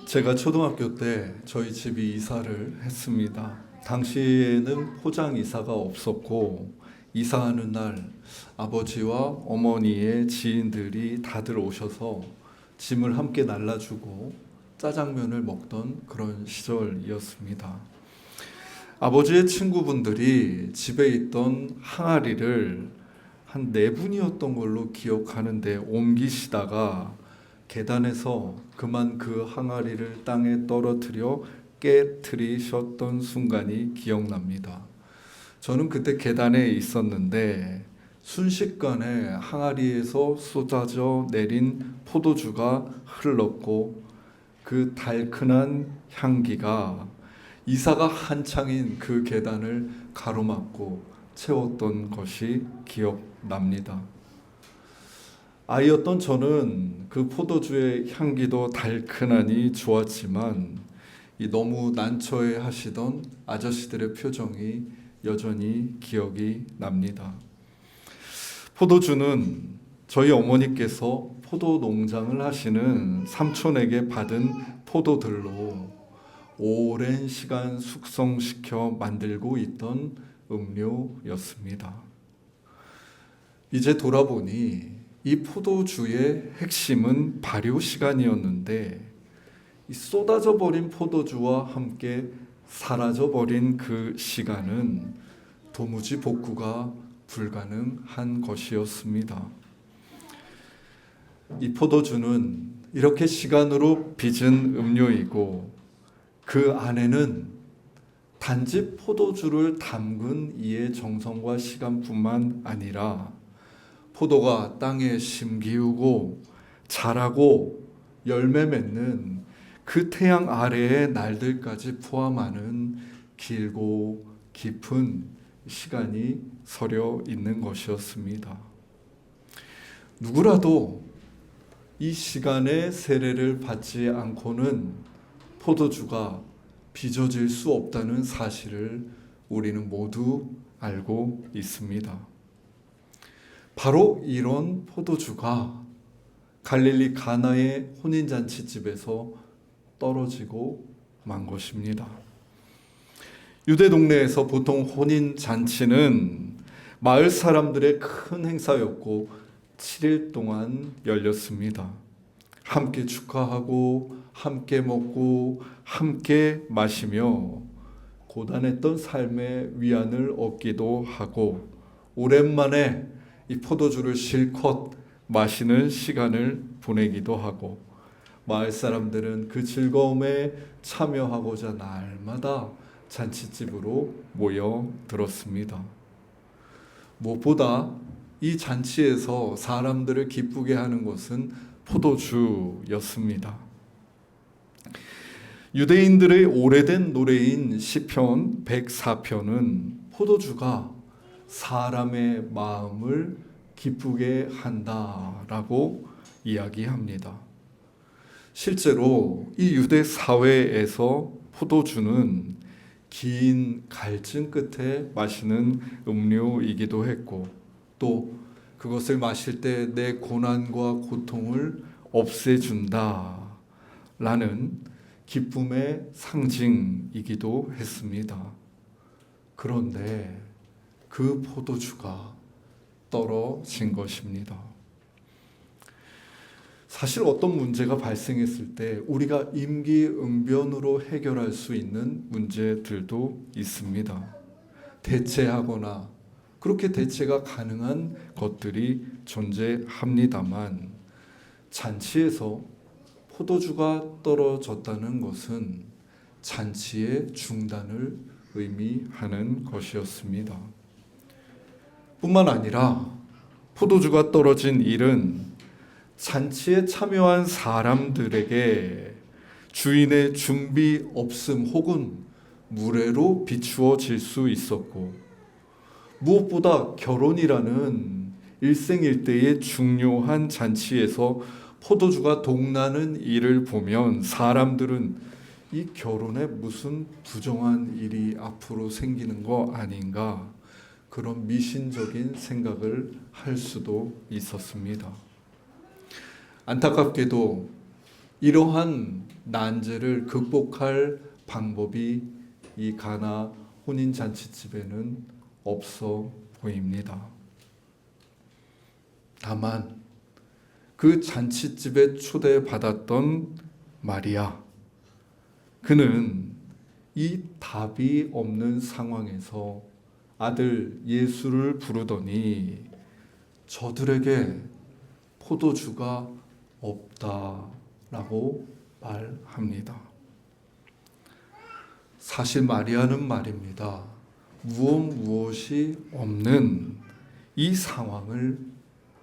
제가 초등학교 때 저희 집이 이사를 했습니다. 당시에는 포장 이사가 없었고 이사하는 날 아버지와 어머니의 지인들이 다들 오셔서 짐을 함께 날라주고 짜장면을 먹던 그런 시절이었습니다. 아버지의 친구분들이 집에 있던 항아리를 한 네 분이었던 걸로 기억하는데 옮기시다가 계단에서 그만 그 항아리를 땅에 떨어뜨려 깨트리셨던 순간이 기억납니다. 저는 그때 계단에 있었는데 순식간에 항아리에서 쏟아져 내린 포도주가 흘렀고 그 달큰한 향기가 이사가 한창인 그 계단을 가로막고 채웠던 것이 기억납니다. 아이였던 저는 그 포도주의 향기도 달큰하니 좋았지만 이 너무 난처해 하시던 아저씨들의 표정이 여전히 기억이 납니다. 포도주는 저희 어머니께서 포도 농장을 하시는 삼촌에게 받은 포도들로 오랜 시간 숙성시켜 만들고 있던 음료였습니다. 이제 돌아보니 이 포도주의 핵심은 발효 시간이었는데 이 쏟아져 버린 포도주와 함께 사라져 버린 그 시간은 도무지 복구가 불가능한 것이었습니다. 이 포도주는 이렇게 시간으로 빚은 음료이고 그 안에는 단지 포도주를 담근 이의 정성과 시간뿐만 아니라 포도가 땅에 심기우고 자라고 열매 맺는 그 태양 아래의 날들까지 포함하는 길고 깊은 시간이 서려 있는 것이었습니다. 누구라도 이 시간의 세례를 받지 않고는 포도주가 빚어질 수 없다는 사실을 우리는 모두 알고 있습니다. 바로 이런 포도주가 갈릴리 가나의 혼인잔치집에서 떨어지고 만 것입니다. 유대 동네에서 보통 혼인잔치는 마을 사람들의 큰 행사였고 7일 동안 열렸습니다. 함께 축하하고 함께 먹고 함께 마시며 고단했던 삶의 위안을 얻기도 하고 오랜만에 이 포도주를 실컷 마시는 시간을 보내기도 하고 마을 사람들은 그 즐거움에 참여하고자 날마다 잔치집으로 모여들었습니다. 무엇보다 이 잔치에서 사람들을 기쁘게 하는 것은 포도주였습니다. 유대인들의 오래된 노래인 시편 104편은 포도주가 사람의 마음을 기쁘게 한다라고 이야기합니다. 실제로 이 유대 사회에서 포도주는 긴 갈증 끝에 마시는 음료이기도 했고 또 그것을 마실 때 내 고난과 고통을 없애준다라는 기쁨의 상징이기도 했습니다. 그런데 그 포도주가 떨어진 것입니다. 사실 어떤 문제가 발생했을 때 우리가 임기응변으로 해결할 수 있는 문제들도 있습니다. 대체하거나 그렇게 대체가 가능한 것들이 존재합니다만 잔치에서 포도주가 떨어졌다는 것은 잔치의 중단을 의미하는 것이었습니다. 뿐만 아니라 포도주가 떨어진 일은 잔치에 참여한 사람들에게 주인의 준비 없음 혹은 무례로 비추어질 수 있었고 무엇보다 결혼이라는 일생일대의 중요한 잔치에서 포도주가 동나는 일을 보면 사람들은 이 결혼에 무슨 부정한 일이 앞으로 생기는 거 아닌가 그런 미신적인 생각을 할 수도 있었습니다. 안타깝게도 이러한 난제를 극복할 방법이 이 가나 혼인잔치집에는 없어 보입니다. 다만 그 잔치집에 초대받았던 마리아, 그는 이 답이 없는 상황에서 아들 예수를 부르더니 저들에게 포도주가 없다라고 말합니다. 사실 마리아는 말입니다. 무엇이 없는 이 상황을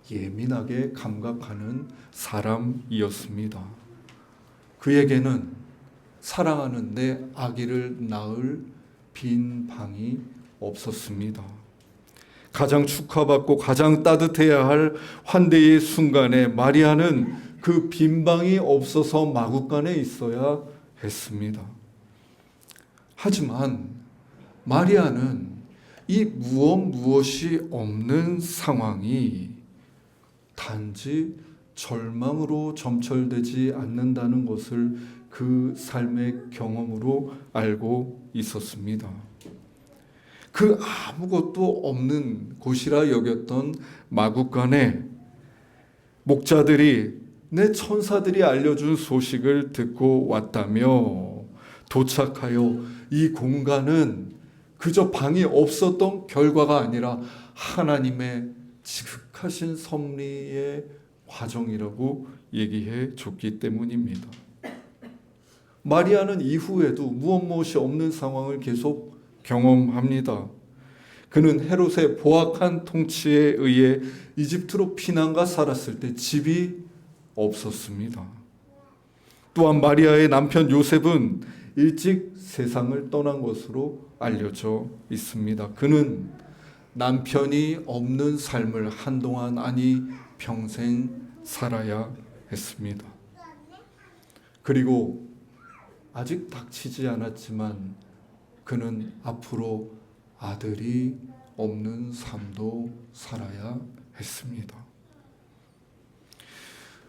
예민하게 감각하는 사람이었습니다. 그에게는 사랑하는 내 아기를 낳을 빈 방이 없었습니다. 가장 축하받고 가장 따뜻해야 할 환대의 순간에 마리아는 그 빈 방이 없어서 마구간에 있어야 했습니다. 하지만 마리아는 이 무엇이 없는 상황이 단지 절망으로 점철되지 않는다는 것을 그 삶의 경험으로 알고 있었습니다. 그 아무것도 없는 곳이라 여겼던 마구간에 목자들이 내 천사들이 알려준 소식을 듣고 왔다며 도착하여 이 공간은 그저 방이 없었던 결과가 아니라 하나님의 지극하신 섭리의 과정이라고 얘기해 줬기 때문입니다. 마리아는 이후에도 무엇이 없는 상황을 계속 경험합니다. 그는 헤롯의 포악한 통치에 의해 이집트로 피난가 살았을 때 집이 없었습니다. 또한 마리아의 남편 요셉은 일찍 세상을 떠난 것으로 알려져 있습니다. 그는 남편이 없는 삶을 한동안 아니 평생 살아야 했습니다. 그리고 아직 닥치지 않았지만 그는 앞으로 아들이 없는 삶도 살아야 했습니다.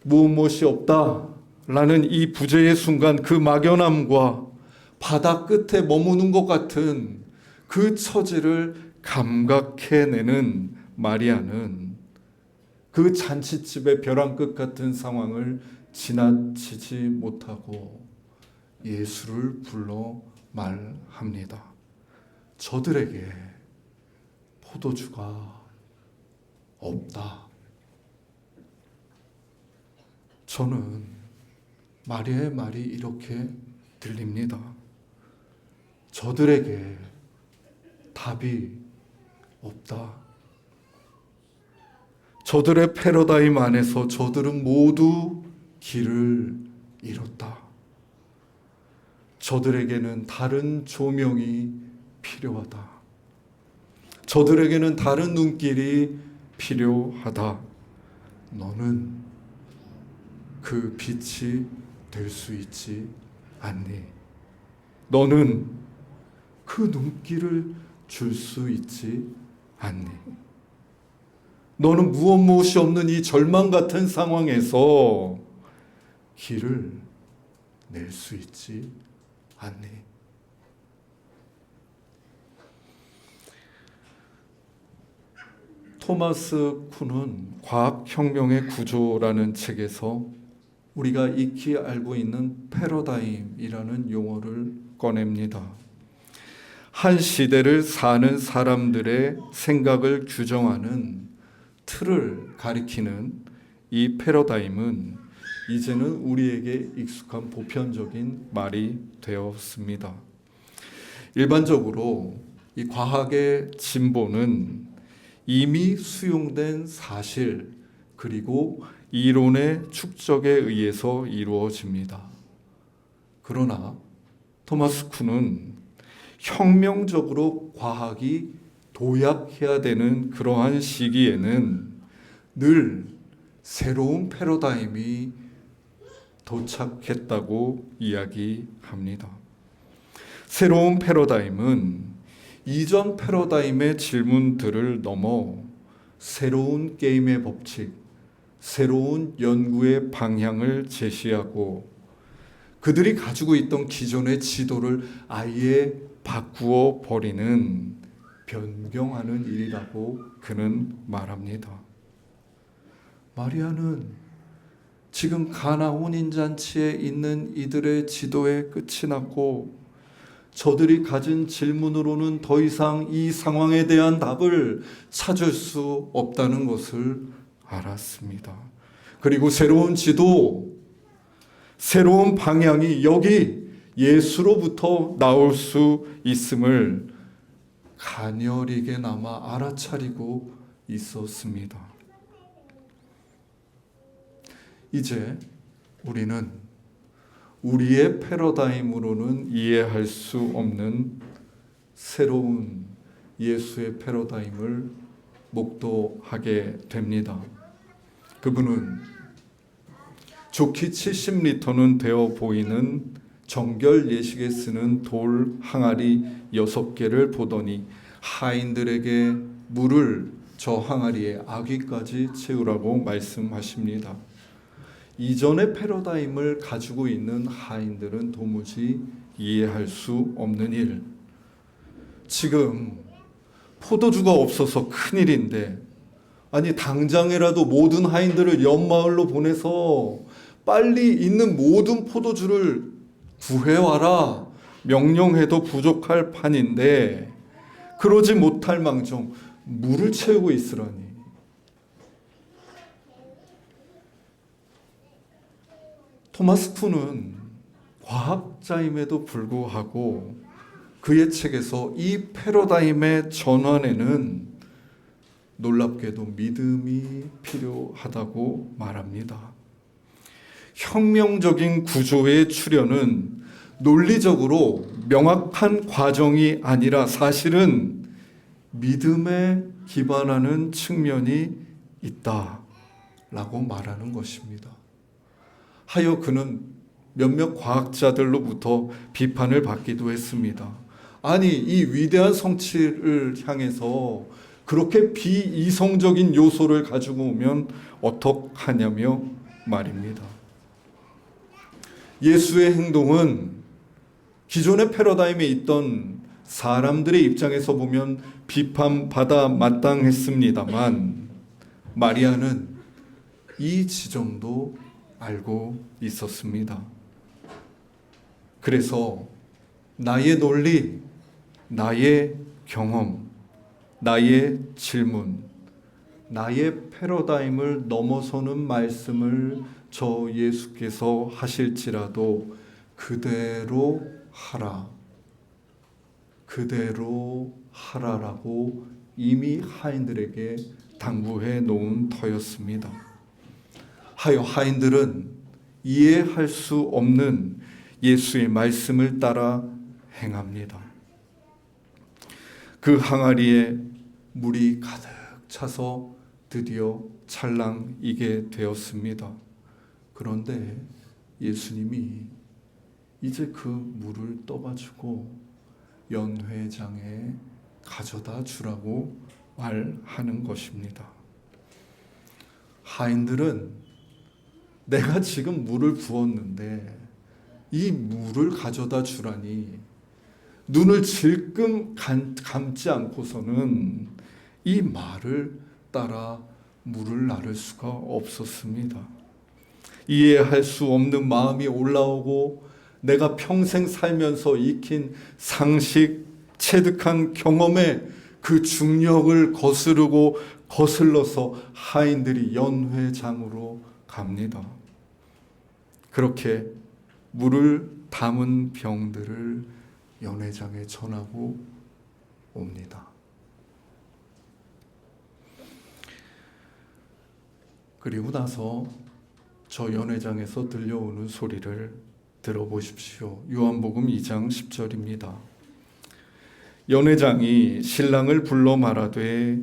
무엇이 없다라는 이 부재의 순간, 그 막연함과 바다 끝에 머무는 것 같은 그 처지를 감각해내는 마리아는 그 잔치집의 벼랑 끝 같은 상황을 지나치지 못하고 예수를 불러 말합니다. 저들에게 포도주가 없다. 저는 마리아의 말이 이렇게 들립니다. 저들에게 답이 없다. 저들의 패러다임 안에서 저들은 모두 길을 잃었다. 저들에게는 다른 조명이 필요하다. 저들에게는 다른 눈길이 필요하다. 너는 그 빛이 될 수 있지 않니? 너는 그 눈길을 줄 수 있지 않니? 너는 무엇이 없는 이 절망 같은 상황에서 길을 낼 수 있지 않니? 토마스 쿤은 과학혁명의 구조라는 책에서 우리가 익히 알고 있는 패러다임이라는 용어를 꺼냅니다. 한 시대를 사는 사람들의 생각을 규정하는 틀을 가리키는 이 패러다임은 이제는 우리에게 익숙한 보편적인 말이 되었습니다. 일반적으로 이 과학의 진보는 이미 수용된 사실 그리고 이론의 축적에 의해서 이루어집니다. 그러나 토마스 쿤은 혁명적으로 과학이 도약해야 되는 그러한 시기에는 늘 새로운 패러다임이 도착했다고 이야기합니다. 새로운 패러다임은 이전 패러다임의 질문들을 넘어 새로운 게임의 법칙, 새로운 연구의 방향을 제시하고 그들이 가지고 있던 기존의 지도를 아예 바꾸어 버리는, 변경하는 일이라고 그는 말합니다. 마리아는 지금 가나 혼인잔치에 있는 이들의 지도의 끝이 났고, 저들이 가진 질문으로는 더 이상 이 상황에 대한 답을 찾을 수 없다는 것을 알았습니다. 그리고 새로운 지도, 새로운 방향이 여기 예수로부터 나올 수 있음을 가녀리게나마 알아차리고 있었습니다. 이제 우리는 우리의 패러다임으로는 이해할 수 없는 새로운 예수의 패러다임을 목도하게 됩니다. 그분은 좋기 70리터는 되어 보이는 정결 예식에 쓰는 돌 항아리 6개를 보더니 하인들에게 물을 저 항아리에 아귀까지 채우라고 말씀하십니다. 이전의 패러다임을 가지고 있는 하인들은 도무지 이해할 수 없는 일. 지금 포도주가 없어서 큰일인데, 아니 당장이라도 모든 하인들을 옆마을로 보내서 빨리 있는 모든 포도주를 구해와라 명령해도 부족할 판인데, 그러지 못할 망정 물을 채우고 있으라니. 토마스 쿤은 과학자임에도 불구하고 그의 책에서 이 패러다임의 전환에는 놀랍게도 믿음이 필요하다고 말합니다. 혁명적인 구조의 출현은 논리적으로 명확한 과정이 아니라 사실은 믿음에 기반하는 측면이 있다라고 말하는 것입니다. 하여 그는 몇몇 과학자들로부터 비판을 받기도 했습니다. 아니, 이 위대한 성취를 향해서 그렇게 비이성적인 요소를 가지고 오면 어떡하냐며 말입니다. 예수의 행동은 기존의 패러다임에 있던 사람들의 입장에서 보면 비판받아 마땅했습니다만, 마리아는 이 지점도 알고 있었습니다. 그래서 나의 논리, 나의 경험, 나의 질문, 나의 패러다임을 넘어서는 말씀을 저 예수께서 하실지라도 그대로 하라, 그대로 하라라고 이미 하인들에게 당부해 놓은 터였습니다. 하여 하인들은 이해할 수 없는 예수의 말씀을 따라 행합니다. 그 항아리에 물이 가득 차서 드디어 찰랑이게 되었습니다. 그런데 예수님이 이제 그 물을 떠가지고 연회장에 가져다 주라고 말하는 것입니다. 하인들은 내가 지금 물을 부었는데 이 물을 가져다 주라니, 눈을 질끔 감지 않고서는 이 말을 따라 물을 나를 수가 없었습니다. 이해할 수 없는 마음이 올라오고 내가 평생 살면서 익힌 상식, 체득한 경험의 그 중력을 거스르고 거슬러서 하인들이 연회장으로 갑니다. 그렇게 물을 담은 병들을 연회장에 전하고 옵니다. 그리고 나서 저 연회장에서 들려오는 소리를 들어보십시오. 요한복음 2장 10절입니다. 연회장이 신랑을 불러 말하되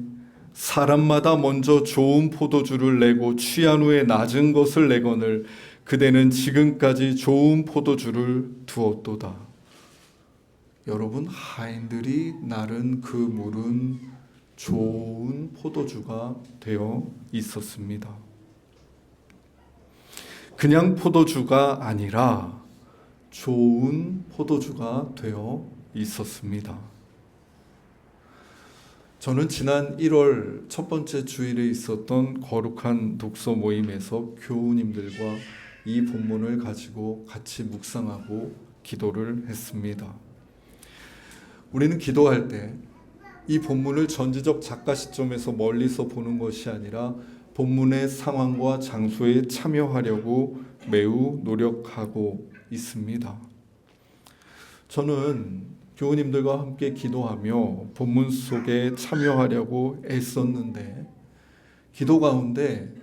사람마다 먼저 좋은 포도주를 내고 취한 후에 낮은 것을 내거늘 그대는 지금까지 좋은 포도주를 두었도다. 여러분, 하인들이 나른 그 물은 좋은 포도주가 되어 있었습니다. 그냥 포도주가 아니라 좋은 포도주가 되어 있었습니다. 저는 지난 1월 첫 번째 주일에 있었던 거룩한 독서 모임에서 교우님들과 이 본문을 가지고 같이 묵상하고 기도를 했습니다. 우리는 기도할 때 이 본문을 전지적 작가 시점에서 멀리서 보는 것이 아니라 본문의 상황과 장소에 참여하려고 매우 노력하고 있습니다. 저는 교우님들과 함께 기도하며 본문 속에 참여하려고 애썼는데 기도 가운데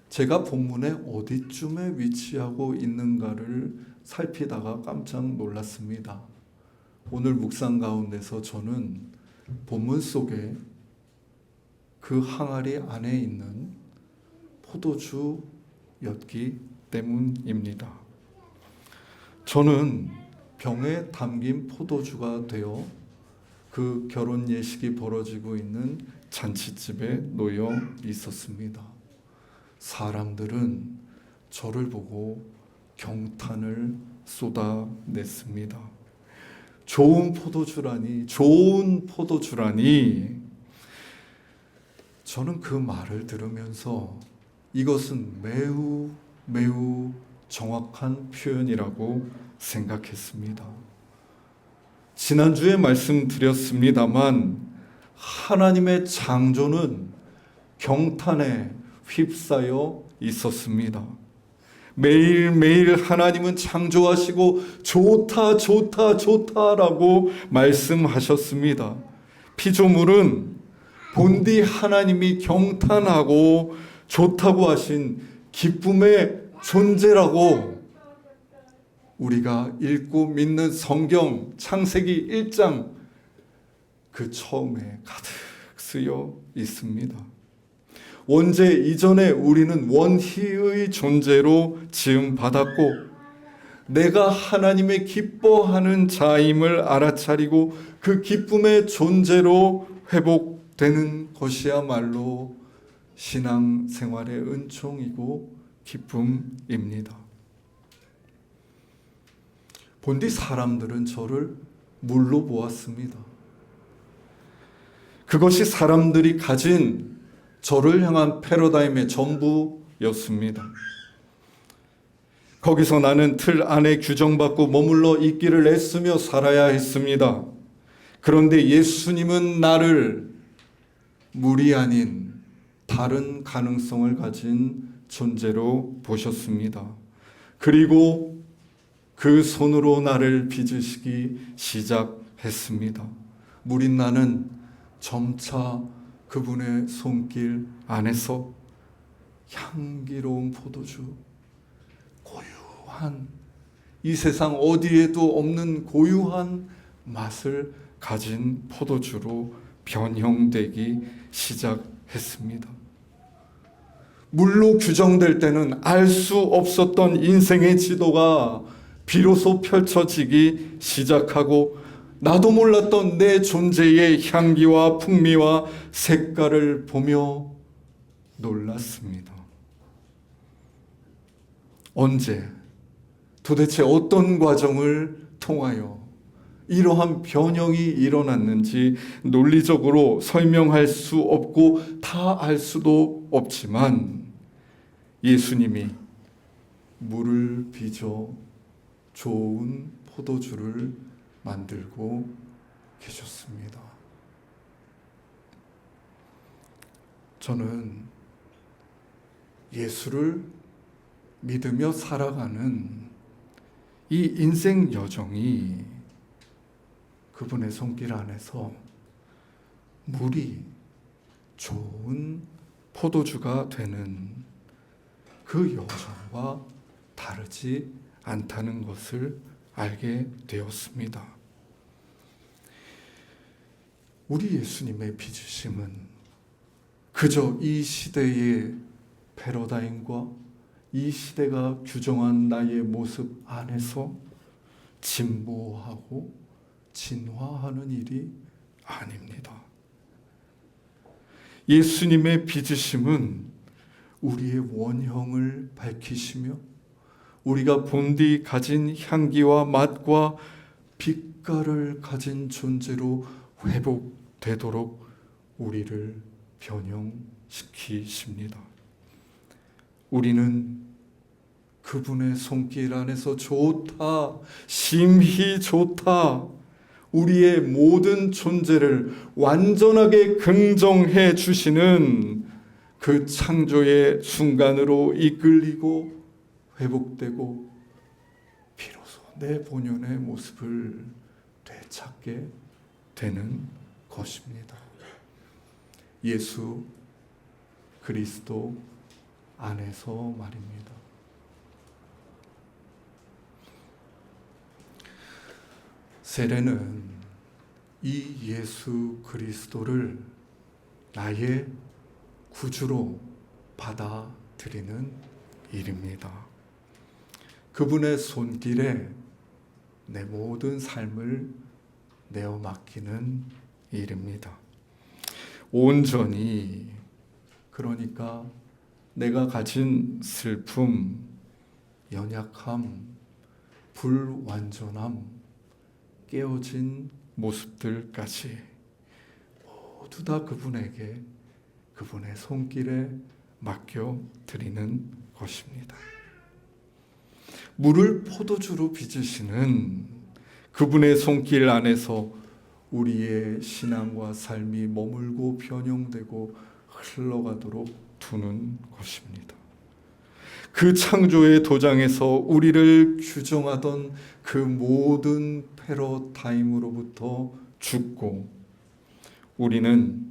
제가 본문의 어디쯤에 위치하고 있는가를 살피다가 깜짝 놀랐습니다. 오늘 묵상 가운데서 저는 본문 속에 그 항아리 안에 있는 포도주였기 때문입니다. 저는 병에 담긴 포도주가 되어 그 결혼 예식이 벌어지고 있는 잔치집에 놓여 있었습니다. 사람들은 저를 보고 경탄을 쏟아냈습니다. 좋은 포도주라니, 좋은 포도주라니. 저는 그 말을 들으면서 이것은 매우 매우 정확한 표현이라고 생각했습니다. 지난주에 말씀드렸습니다만 하나님의 창조는 경탄에 휩싸여 있었습니다. 매일매일 하나님은 창조하시고 좋다 좋다 좋다라고 말씀하셨습니다. 피조물은 본디 하나님이 경탄하고 좋다고 하신 기쁨의 존재라고 우리가 읽고 믿는 성경 창세기 1장 그 처음에 가득 쓰여 있습니다. 원죄 이전에 우리는 원희의 존재로 지음받았고 내가 하나님의 기뻐하는 자임을 알아차리고 그 기쁨의 존재로 회복되는 것이야말로 신앙생활의 은총이고 기쁨입니다. 본디 사람들은 저를 물로 보았습니다. 그것이 사람들이 가진 저를 향한 패러다임의 전부였습니다. 거기서 나는 틀 안에 규정받고 머물러 있기를 애쓰며 살아야 했습니다. 그런데 예수님은 나를 물이 아닌 다른 가능성을 가진 존재로 보셨습니다. 그리고 그 손으로 나를 빚으시기 시작했습니다. 물인 나는 점차 그분의 손길 안에서 향기로운 포도주, 고유한 이 세상 어디에도 없는 고유한 맛을 가진 포도주로 변형되기 시작했습니다. 물로 규정될 때는 알 수 없었던 인생의 지도가 비로소 펼쳐지기 시작하고 나도 몰랐던 내 존재의 향기와 풍미와 색깔을 보며 놀랐습니다. 언제, 도대체 어떤 과정을 통하여 이러한 변형이 일어났는지 논리적으로 설명할 수 없고 다 알 수도 없지만 예수님이 물을 빚어 좋은 포도주를 만들고 계셨습니다. 저는 예수를 믿으며 살아가는 이 인생 여정이 그분의 손길 안에서 물이 좋은 포도주가 되는 그 여정과 다르지 않다는 것을 알게 되었습니다. 우리 예수님의 빚으심은 그저 이 시대의 패러다임과 이 시대가 규정한 나의 모습 안에서 진보하고 진화하는 일이 아닙니다. 예수님의 빚으심은 우리의 원형을 밝히시며 우리가 본디 가진 향기와 맛과 빛깔을 가진 존재로 회복되도록 우리를 변형시키십니다. 우리는 그분의 손길 안에서 좋다, 심히 좋다, 우리의 모든 존재를 완전하게 긍정해 주시는 그 창조의 순간으로 이끌리고 회복되고 비로소 내 본연의 모습을 되찾게 되는 것입니다. 예수 그리스도 안에서 말입니다. 세례는 이 예수 그리스도를 나의 구주로 받아들이는 일입니다. 그분의 손길에 내 모든 삶을 내어 맡기는 일입니다. 온전히, 그러니까 내가 가진 슬픔, 연약함, 불완전함, 깨어진 모습들까지 모두 다 그분에게, 그분의 손길에 맡겨드리는 것입니다. 물을 포도주로 빚으시는 그분의 손길 안에서 우리의 신앙과 삶이 머물고 변형되고 흘러가도록 두는 것입니다. 그 창조의 도장에서 우리를 규정하던 그 모든 패러다임으로부터 죽고 우리는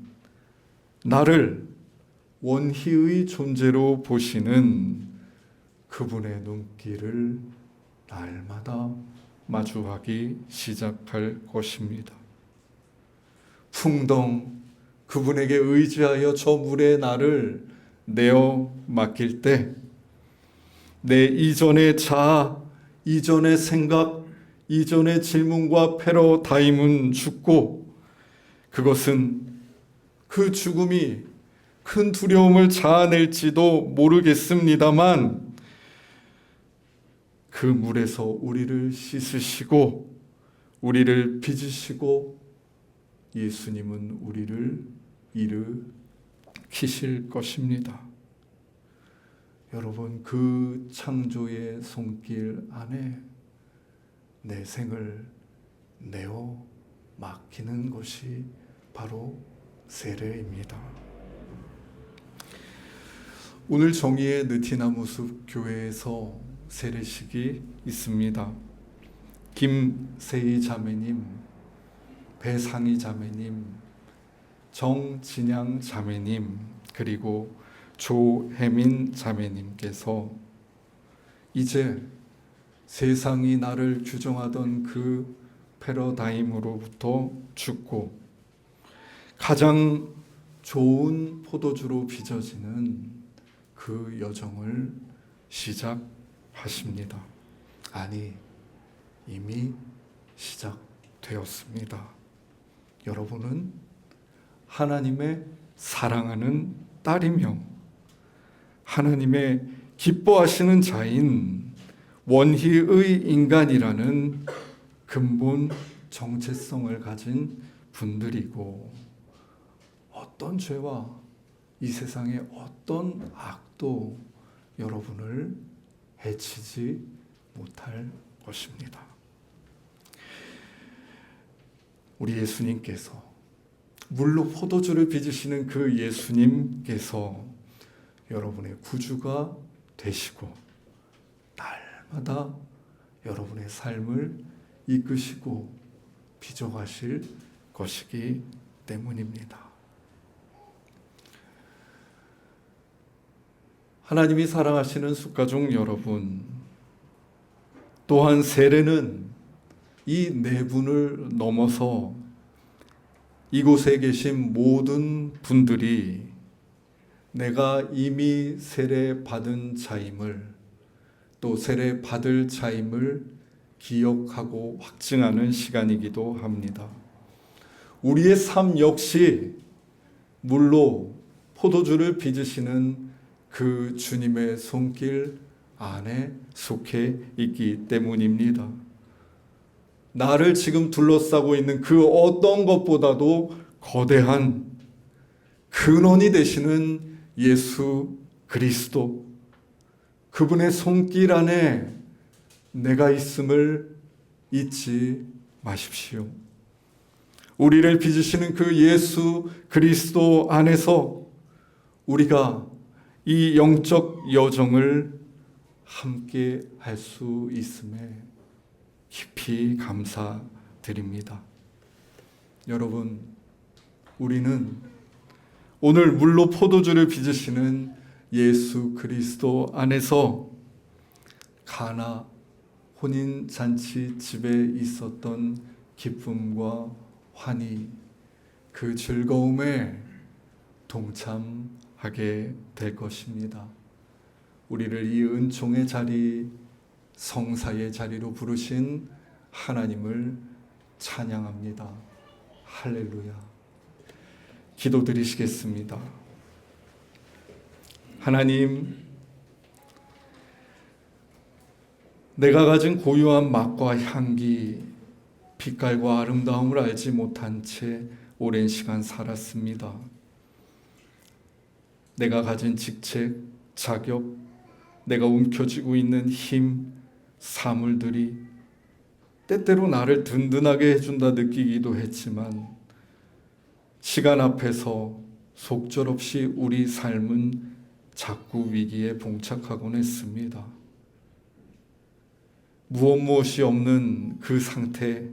나를 원희의 존재로 보시는 그분의 눈길을 날마다 마주하기 시작할 것입니다. 풍덩 그분에게 의지하여 저 물에 나를 내어 맡길 때 내 이전의 자아, 이전의 생각, 이전의 질문과 패러다임은 죽고 그것은 그 죽음이 큰 두려움을 자아낼지도 모르겠습니다만 그 물에서 우리를 씻으시고 우리를 빚으시고 예수님은 우리를 일으키실 것입니다. 여러분, 그 창조의 손길 안에 내 생을 내어 맡기는 것이 바로 세례입니다. 오늘 정의의 느티나무숲 교회에서 세례식이 있습니다. 김세희 자매님, 배상희 자매님, 정진양 자매님, 그리고 조혜민 자매님께서 이제 세상이 나를 규정하던 그 패러다임으로부터 죽고 가장 좋은 포도주로 빚어지는 그 여정을 시작하십니다. 아니, 이미 시작되었습니다. 여러분은 하나님의 사랑하는 딸이며 하나님의 기뻐하시는 자인 원희의 인간이라는 근본 정체성을 가진 분들이고 어떤 죄와 이 세상의 어떤 악도 여러분을 해치지 못할 것입니다. 우리 예수님께서 물로 포도주를 빚으시는 그 예수님께서 여러분의 구주가 되시고 날마다 여러분의 삶을 이끄시고 빚어가실 것이기 때문입니다. 하나님이 사랑하시는 숫가족 여러분, 또한 세례는 이 네 분을 넘어서 이곳에 계신 모든 분들이 내가 이미 세례 받은 자임을, 또 세례 받을 자임을 기억하고 확증하는 시간이기도 합니다. 우리의 삶 역시 물로 포도주를 빚으시는 그 주님의 손길 안에 속해 있기 때문입니다. 나를 지금 둘러싸고 있는 그 어떤 것보다도 거대한 근원이 되시는 예수 그리스도, 그분의 손길 안에 내가 있음을 잊지 마십시오. 우리를 빚으시는 그 예수 그리스도 안에서 우리가 이 영적 여정을 함께 할 수 있음에 깊이 감사드립니다. 여러분, 우리는 오늘 물로 포도주를 빚으시는 예수 그리스도 안에서 가나 혼인잔치 집에 있었던 기쁨과 환희, 그 즐거움에 동참하게 될 것입니다. 우리를 이 은총의 자리, 성사의 자리로 부르신 하나님을 찬양합니다. 할렐루야. 기도드리시겠습니다. 하나님, 내가 가진 고유한 맛과 향기, 빛깔과 아름다움을 알지 못한 채 오랜 시간 살았습니다. 내가 가진 직책, 자격, 내가 움켜쥐고 있는 힘, 사물들이 때때로 나를 든든하게 해준다 느끼기도 했지만 시간 앞에서 속절없이 우리 삶은 자꾸 위기에 봉착하곤 했습니다. 무엇이 없는 그 상태,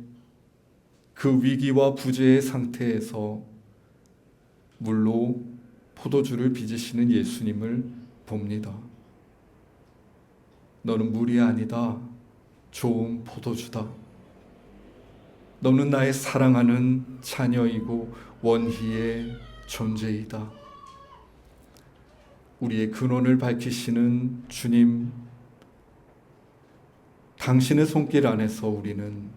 그 위기와 부재의 상태에서 물로 포도주를 빚으시는 예수님을 봅니다. 너는 물이 아니다. 좋은 포도주다. 너는 나의 사랑하는 자녀이고 원희의 존재이다. 우리의 근원을 밝히시는 주님, 당신의 손길 안에서 우리는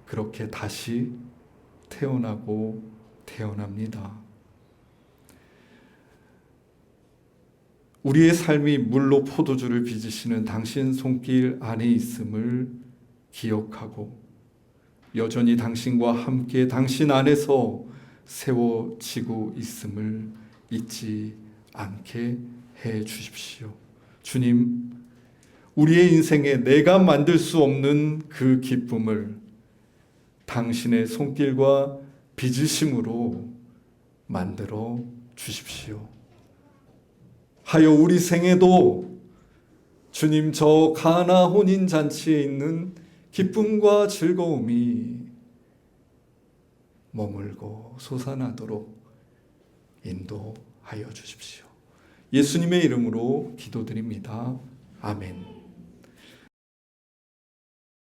그렇게 다시 태어나고 태어납니다. 우리의 삶이 물로 포도주를 빚으시는 당신 손길 안에 있음을 기억하고 여전히 당신과 함께 당신 안에서 세워지고 있음을 잊지 않게 해 주십시오. 주님, 우리의 인생에 내가 만들 수 없는 그 기쁨을 당신의 손길과 빚으심으로 만들어 주십시오. 하여 우리 생에도 주님, 저 가나 혼인 잔치에 있는 기쁨과 즐거움이 머물고 솟아나도록 인도하여 주십시오. 예수님의 이름으로 기도드립니다. 아멘.